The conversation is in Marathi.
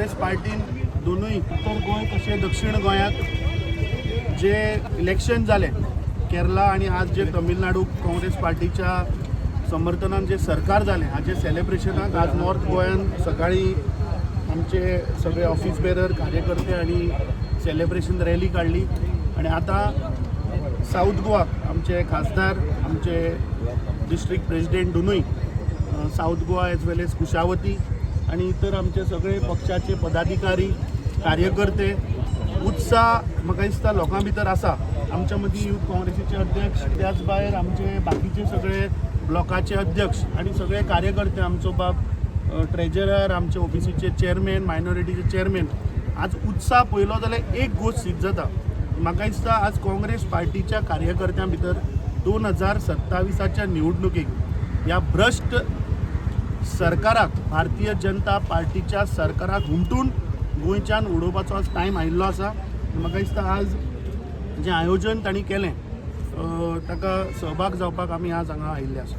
काँग्रेस पार्टीन दोनूय उत्तर गोंय तशें दक्षिण गोंयांत जे इलेक्शन जालें केरला आणि आज जे तमिळनाडू काँग्रेस पार्टीच्या समर्थनान जे सरकार जालें हाजे सेलिब्रेशनाक आज नॉर्थ गोंयान सकाळी आमचे सगळे ऑफिस बेरर कार्यकर्ते आणि सेलिब्रेशन रॅली काढली आणि आता साऊथ गोवा आमचे खासदार आमचे डिस्ट्रिक्ट प्रेसिडेंट दोनूय साऊथ गोवा एज वेल एज कुशावती आणि इतर आमचे सगळे पक्षाचे पदाधिकारी कार्यकर्ते उत्साह म्हाका दिसता लोकां भितर आसा. आमच्या मदीं यूथ काँग्रेसीचे अध्यक्ष त्याच भायर आमचे बाकीचे सगळे ब्लॉकाचे अध्यक्ष आणि सगळे कार्यकर्ते आमचो बाब ट्रेजरर आमचे ओबीसीचे चेअरमॅन मायनॉरिटीचे चेअरमॅन आज उत्साह पळयलो जाल्यार एक गोष्ट सिद्ध जाता. म्हाका दिसता आज काँग्रेस पार्टीच्या कार्यकर्त्यां भितर 2027च्या निवडणुकीक ह्या भ्रष्ट सरकाराक भारतीय जनता पार्टीच्या सरकाराक हुमटून गोंयच्यान उडोवपाचो आज टायम आयिल्लो आसा. म्हाका दिसता आज जे आयोजन तांणी केलें ताका सहभाग जावपाक आमी आज हांगा आयिल्ले आसा.